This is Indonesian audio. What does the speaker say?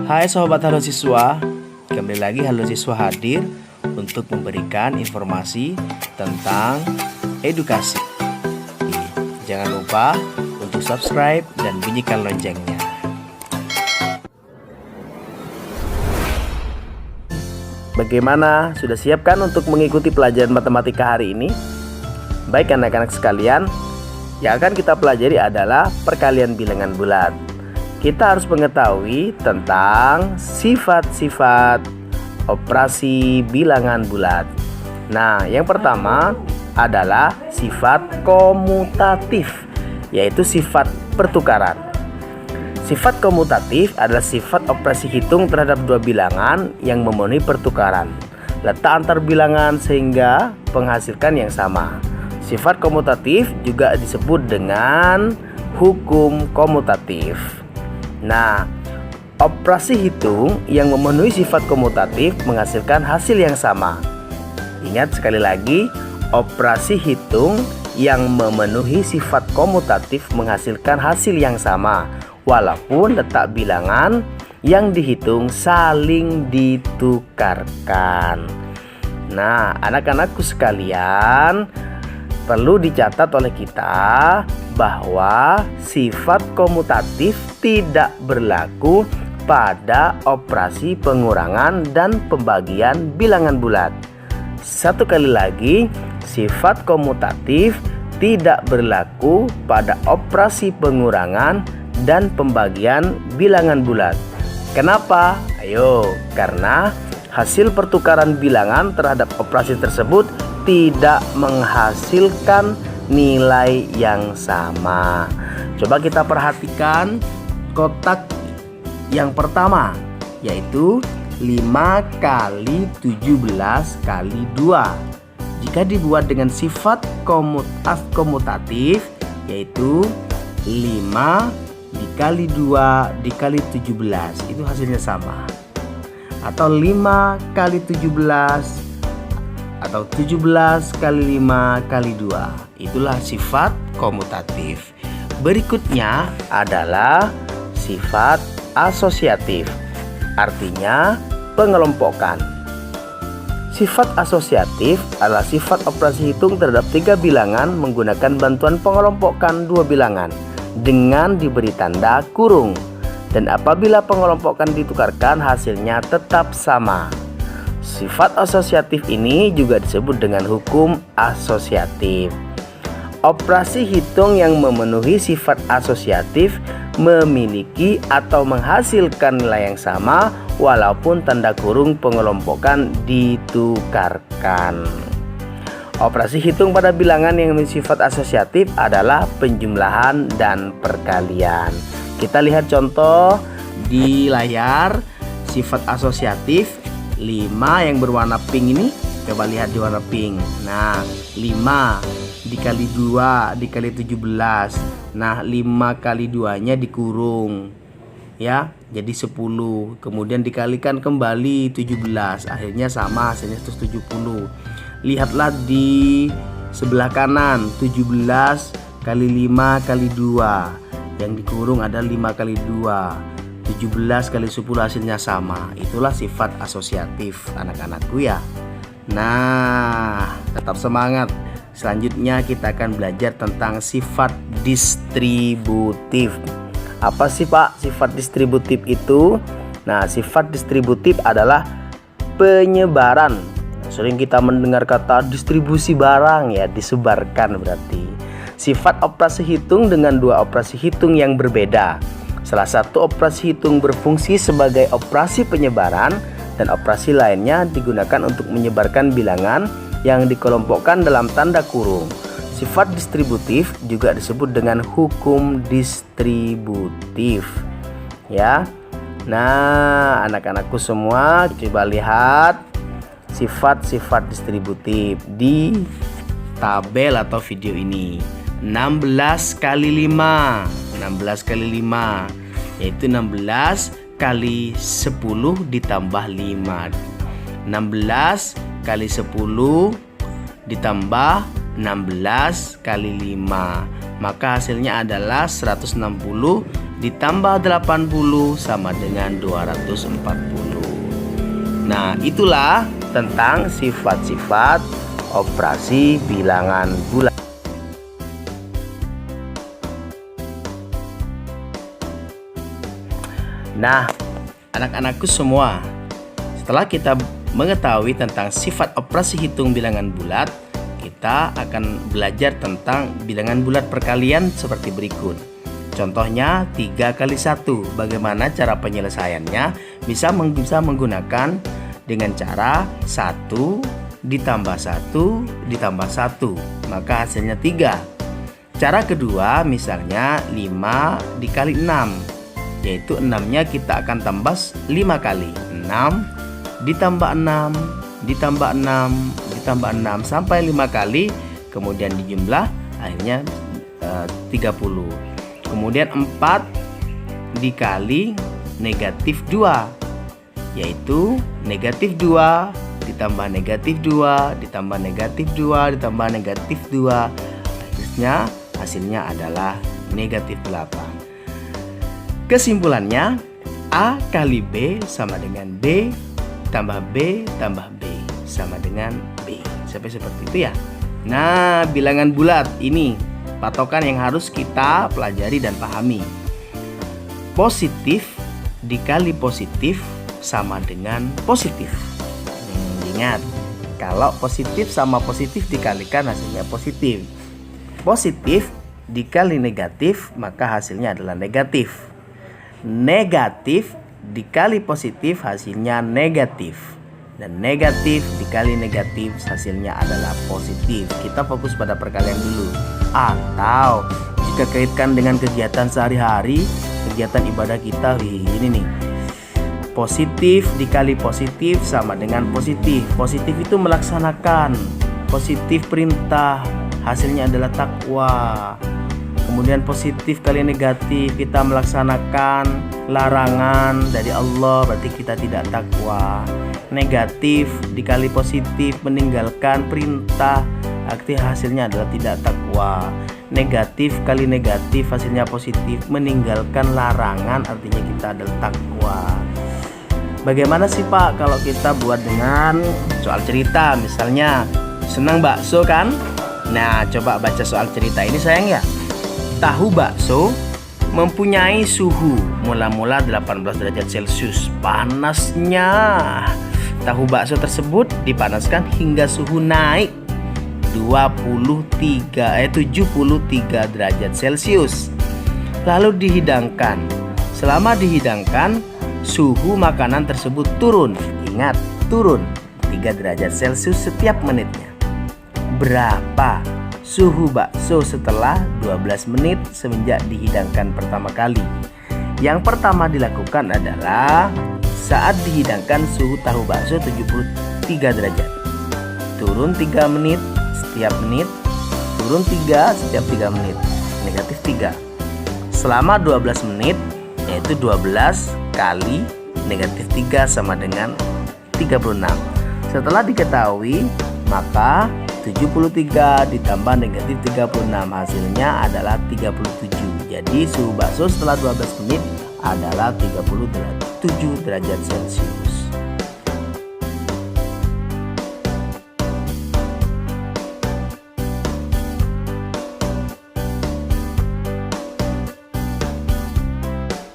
Hai sobat Halo Siswa, kembali lagi Halo Siswa hadir untuk memberikan informasi tentang edukasi. Jangan lupa untuk subscribe dan bunyikan loncengnya. Bagaimana? Sudah siapkan untuk mengikuti pelajaran matematika hari ini? Baik anak-anak sekalian, yang akan kita pelajari adalah perkalian bilangan bulat. Kita harus mengetahui tentang sifat-sifat operasi bilangan bulat. Nah, yang pertama adalah sifat komutatif, yaitu sifat pertukaran. Sifat komutatif adalah sifat operasi hitung terhadap dua bilangan yang memenuhi pertukaran, letak antar bilangan sehingga menghasilkan yang sama. Sifat komutatif juga disebut dengan hukum komutatif. Nah, operasi hitung yang memenuhi sifat komutatif menghasilkan hasil yang sama. Ingat sekali lagi, operasi hitung yang memenuhi sifat komutatif menghasilkan hasil yang sama, walaupun letak bilangan yang dihitung saling ditukarkan. Nah, anak-anakku sekalian, perlu dicatat oleh kita bahwa sifat komutatif tidak berlaku pada operasi pengurangan dan pembagian bilangan bulat. Satu kali lagi, sifat komutatif tidak berlaku pada operasi pengurangan dan pembagian bilangan bulat. Kenapa? Ayo, karena hasil pertukaran bilangan terhadap operasi tersebut tidak menghasilkan nilai yang sama. Coba kita perhatikan kotak yang pertama, yaitu 5 kali 17 kali 2. Jika dibuat dengan sifat komutatif, yaitu 5 dikali 2 dikali 17, itu hasilnya sama. Atau 5 kali 17 atau 17 kali 5 kali 2. Itulah sifat komutatif. Berikutnya adalah sifat asosiatif, artinya pengelompokan. Sifat asosiatif adalah sifat operasi hitung terhadap 3 bilangan menggunakan bantuan pengelompokan 2 bilangan dengan diberi tanda kurung. Dan apabila pengelompokan ditukarkan, hasilnya tetap sama. Sifat asosiatif ini juga disebut dengan hukum asosiatif. Operasi hitung yang memenuhi sifat asosiatif memiliki atau menghasilkan nilai yang sama walaupun tanda kurung pengelompokan ditukarkan. Operasi hitung pada bilangan yang memiliki sifat asosiatif adalah penjumlahan dan perkalian. Kita lihat contoh di layar sifat asosiatif. 5 yang berwarna pink ini, coba lihat di warna pink. Nah, 5 dikali 2 dikali 17. Nah, 5 kali 2-nya dikurung, ya, jadi 10. Kemudian dikalikan kembali 17, akhirnya sama, hasilnya 170. Lihatlah di sebelah kanan, 17 kali 5 kali 2. Yang dikurung ada 5 kali 2. 17 kali 10 hasilnya sama. Itulah sifat asosiatif anak-anakku ya. Nah, tetap semangat. Selanjutnya kita akan belajar tentang sifat distributif. Apa sih Pak sifat distributif itu? Nah, sifat distributif adalah penyebaran. Sering kita mendengar kata distribusi barang ya, disebarkan berarti. Sifat operasi hitung dengan dua operasi hitung yang berbeda. Salah satu operasi hitung berfungsi sebagai operasi penyebaran dan operasi lainnya digunakan untuk menyebarkan bilangan yang dikelompokkan dalam tanda kurung. Sifat distributif juga disebut dengan hukum distributif. Ya. Nah, anak-anakku semua coba lihat sifat-sifat distributif di tabel atau video ini. 16 kali 5. 16 kali 5 yaitu 16 kali 10 ditambah 5. 16 kali 10 ditambah 16 kali 5. Maka hasilnya adalah 160 ditambah 80 sama dengan 240. Nah, itulah tentang sifat-sifat operasi bilangan bulat. Nah, anak-anakku semua, setelah kita mengetahui tentang sifat operasi hitung bilangan bulat, kita akan belajar tentang bilangan bulat perkalian seperti berikut. Contohnya 3 kali 1. Bagaimana cara penyelesaiannya? Bisa menggunakan dengan cara 1 ditambah 1 ditambah 1, maka hasilnya 3. Cara kedua misalnya 5 dikali 6, yaitu 6-nya kita akan tambah 5 kali. 6 ditambah 6 ditambah 6 ditambah 6 sampai 5 kali, kemudian dijumlah akhirnya 30. Kemudian 4 dikali negatif 2, yaitu negatif 2 ditambah negatif 2 ditambah negatif 2 ditambah negatif 2, hasilnya adalah negatif 8. Kesimpulannya, A kali B sama dengan B tambah B tambah B sama dengan B. Sampai seperti itu ya. Nah, bilangan bulat ini patokan yang harus kita pelajari dan pahami. Positif dikali positif sama dengan positif. Ingat, kalau positif sama positif dikalikan hasilnya positif. Positif dikali negatif maka hasilnya adalah negatif. Negatif dikali positif hasilnya negatif, dan negatif dikali negatif hasilnya adalah positif. Kita fokus pada perkalian dulu. Atau jika kaitkan dengan kegiatan sehari-hari, kegiatan ibadah kita, ini nih, positif dikali positif sama dengan positif. Positif itu melaksanakan, positif perintah, hasilnya adalah takwa. Kemudian positif kali negatif, kita melaksanakan larangan dari Allah, berarti kita tidak takwa. Negatif dikali positif, meninggalkan perintah, arti hasilnya adalah tidak takwa. Negatif kali negatif, hasilnya positif, meninggalkan larangan, artinya kita adalah takwa. Bagaimana sih Pak kalau kita buat dengan soal cerita? Misalnya senang bakso kan? Nah, coba baca soal cerita ini sayang ya. Tahu bakso mempunyai suhu mula-mula 18 derajat Celcius. Panasnya tahu bakso tersebut dipanaskan hingga suhu naik 73 derajat Celcius. Lalu dihidangkan. Selama dihidangkan, suhu makanan tersebut turun. Ingat, turun 3 derajat Celcius setiap menitnya. Berapa suhu bakso setelah 12 menit semenjak dihidangkan pertama kali? Yang pertama dilakukan adalah saat dihidangkan suhu tahu bakso 73 derajat. Turun 3 menit setiap menit, turun 3 setiap 3 menit, negatif 3. Selama 12 menit, yaitu 12 kali negatif 3 sama dengan 36. Setelah diketahui, maka 73 ditambah negatif 36 hasilnya adalah 37. Jadi suhu bakso setelah 12 menit adalah 37 derajat Celcius.